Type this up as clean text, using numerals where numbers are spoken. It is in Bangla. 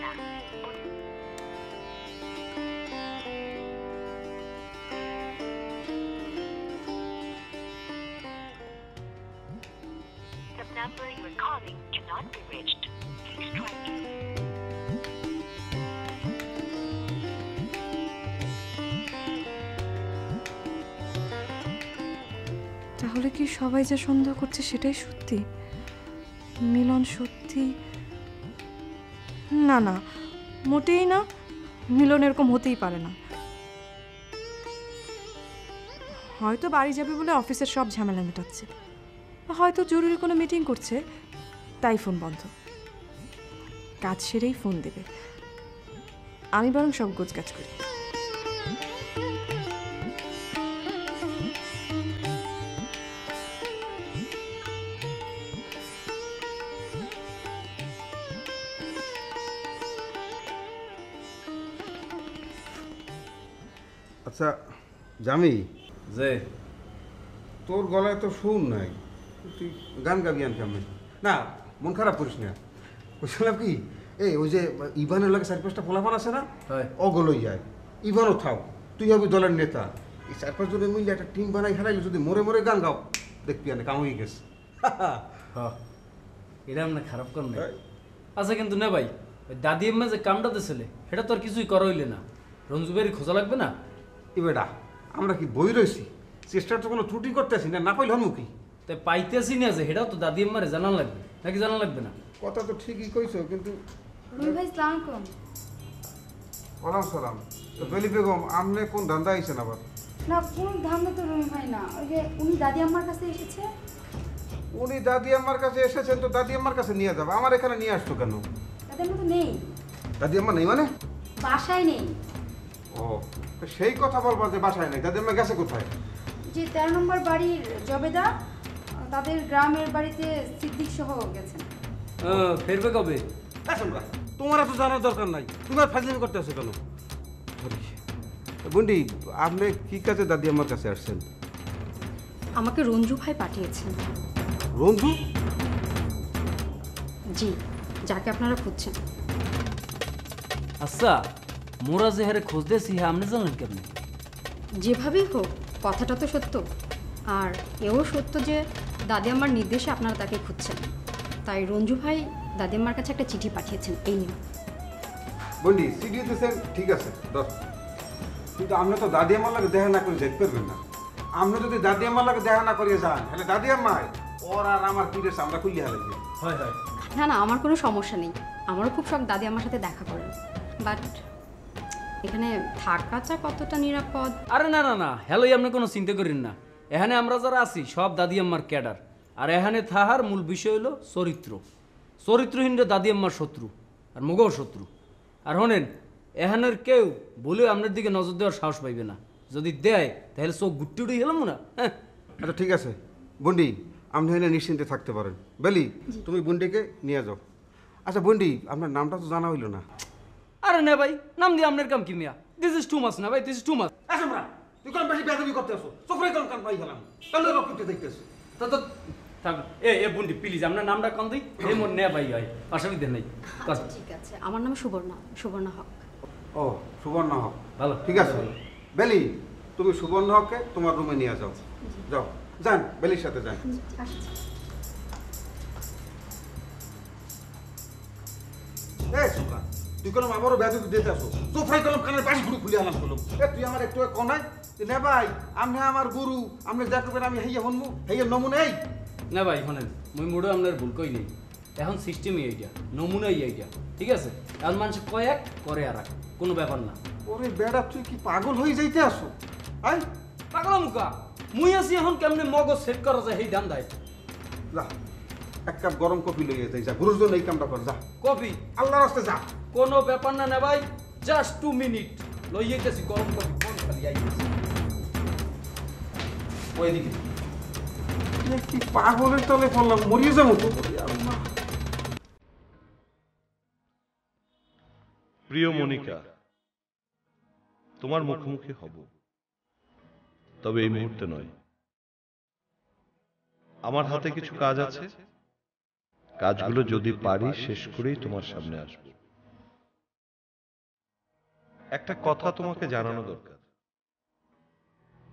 না। The number you are calling cannot be reached. Please try again. তাহলে কি সবাই যা সন্দেহ করছে সেটাই সত্যি? মিলন সত্যি? না না, মোটেই না। মিলন এরকম হতেই পারে না। হয়তো বাড়ি যাবে বলে অফিসের সব ঝামেলা মেটাচ্ছে, হয়তো জরুরি কোনো মিটিং করছে, তাই ফোন বন্ধ। কাজ সেরেই ফোন দেবে। আমি বরং সব গোছগাছ করি। আচ্ছা জামি, যে তোর গলায় তো সুর নাই, তুই গান গাবি আন কেমন? না মন খারাপ করিস না। বলছিলাম কি, এই ওই যে ইভানের লাগে 4-5টা পোলাপান আছে না, ওগুলোই যায়। ইভানও থাও, তুই হবি দলের নেতা। এই 4-5 জনের মিলে একটা টিম বানাই খেলাইলে যদি মরে মরে গান গাও, দেখবি আনে কাম হয়ে গেছে। এটা আমরা খারাপ কর না। আচ্ছা কিন্তু না ভাই, ওই দাদি এম্মা যে কামটা দিছিলে সেটা তো আর কিছুই করা হইলে না। রঞ্জুবাইয়ের খোঁজা লাগবে না? এ বেটা, আমরা কি বই রয়েছি? চেষ্টার তো কোনো ত্রুটি করতেছি না, না পাইলে হনমুখী। তাই পাইতেছি না যে সেটাও তো দাদি এম্মারে জানান লাগবে, নাকি জানান লাগবে না? কথা তো ঠিকই কইছো, কিন্তু রুই ভাই সালাম আলাইকুম। ওয়ালাইকুম সালাম। তো বেলি বেগম, আমনে কোন ধান্দা আইছেন আবার? না কোন ধান্দা তো রুই ভাই না, ওই যে উনি দাদি আম্মার কাছে এসেছে। উনি দাদি আম্মার কাছে এসেছেন, তো দাদি আম্মার কাছে নিয়ে যাবে, আমার এখানে নিয়ে আসতো কেন? দাদি আম্মা তো নেই, দাদি আম্মা নেই মানে? বাসায় নেই। ও, তো সেই কথা বলবার যে বাসায় নেই, দাদি আম্মা গেছে কোথায়? যে 13 নম্বর বাড়ির জবেদা, তাদের গ্রামের বাড়িতে সিদ্দিক সহ গেছেন। ফেরবে কবে? তোমরা তোমার তো জানার দরকার নাই, তুমি আর ফাজলামি করতে আসো কেন? বন্ডি, আপনি কি কাজে দাদি আম্মার কাছে আসছেন? আমাকে রঞ্জু ভাই পাঠিয়েছেন। রঞ্জু? জি, যাকে আপনারা খুঁজছেন। আচ্ছা, মোরা যে হারে খোঁজ দিয়েছি হ্যাঁ আপনি জানলেন কেমনি? যেভাবেই হোক কথাটা তো সত্য, আর এও সত্য যে দাদি আম্মার নির্দেশে আপনারা তাকে খুঁজছেন। তাই রঞ্জু ভাই দাদি আম্মার কাছে একটা চিঠি পাঠিয়েছেন, এই নিন। বন্ডি, সিডি দিয়েছেন ঠিক আছে, দশ। কিন্তু আপনি তো দাদি আম্মার লাগে দেখা না করে যেতে পারবেন না। আপনি যদি দাদি আম্মার লাগে দেখা না করিয়ে যান, তাহলে দাদি আম্মায় ওর আর আমার পিঠের আমরা খুলিয়ে হারাইবে। হয় হয়। না না, আমার কোনো সমস্যা নেই, আমারও খুব শখ দাদি আমার সাথে দেখা করেন। বাট এখানে থাকাটা কতটা নিরাপদ? আরে না না না, হ্যালোই আপনি কোনো চিন্তা করেন না। এখানে আমরা যারা আছি সব দাদি আম্মার ক্যাডার। আর এখানে থাহার মূল বিষয় হলো চরিত্র। চরিত্রহীনরা দাদি আম্মার শত্রু আর মগও শত্রু। আর শোনেন, এখানের কেউ বলেও আপনার দিকে নজর দেওয়ার সাহস পাইবে না। যদি দেয় তাহলে চোখ গুট্টি উঠে গেলাম না। হ্যাঁ আচ্ছা ঠিক আছে বন্ডি, আপনি এখানে নিশ্চিন্তে থাকতে পারেন। বেলি, তুমি বন্ডিকে নিয়ে যাও। আচ্ছা বন্ডি, আপনার নামটা তো জানা হইল না। আরে না ভাই, নাম দিয়ে আপনার কাম কি মিয়া? দিস ইজ টু মাছ না ভাই, দিস ইজ টু মাছ। আমরা তুই কোন বেশি বেয়াদবি করতে আসো, চোখে কোন কান পাই গেলাম, তাহলে রক্ততে দেখতেছ। তা তো থাক, এ বন্ডি প্লিজ আপনার নামটা কন দিই। এই মন নে ভাই হয়, অসুবিধা নেই। ঠিক আছে, আমার নাম সুবর্ণা, সুবর্ণা হক। ও, সুবর্ণ হক, ভালো, ঠিক আছে। বেলি, তুমি সুবর্ণ হককে তোমার রুমে নিয়ে যাও। যাও, যান, বেলির সাথে যান। এই সুকা, তুই কলম আবারও বেয়াদবি দিতে আসো। চোখে কলম কানের পাশে ঘুরে খুলে আনাম কলম। তুই আমার একটু কনাই নে ভাই, আপনি আমার গুরু, আপনি যা করবেন আমি হেয়ে হনমু, হেয়ে নমুনে। এই না ভাই শোনেন, মুই মোড়ে আপনার ভুল কই নেই। এখন সিস্টেমই এইটা, নমুনাই এইটা, ঠিক আছে? এখন মানুষ কয় এক করে আর এক, কোনো ব্যাপার না। ওরে বেড়া, তুই কি পাগল হয়ে যাইতে আসো? আই পাগলা মুখা, মুই আছি এখন কেমনে মগজ সেট করা যায় সেই ধান্দায়। যা, এক কাপ গরম কফি লইয়ে যাই, যা গুরুজন এই কামটা কর, যা। কফি? আল্লাহর রাস্তে যা। কোনো ব্যাপার না না ভাই, জাস্ট 2 মিনিট লইয়ে গেছি গরম কফি, কোন খালি আইতেছি ওইদিকে। কি পাগলের তলে পড়লাম, মরিয়ে যাবো তো। প্রিয় মনিকা, তোমার মুখোমুখি হব, তবে এই মুহূর্তে নয়। আমার হাতে কিছু কাজ আছে, কাজগুলো যদি পারি শেষ করেই তোমার সামনে আসব। একটা কথা তোমাকে জানানো দরকার।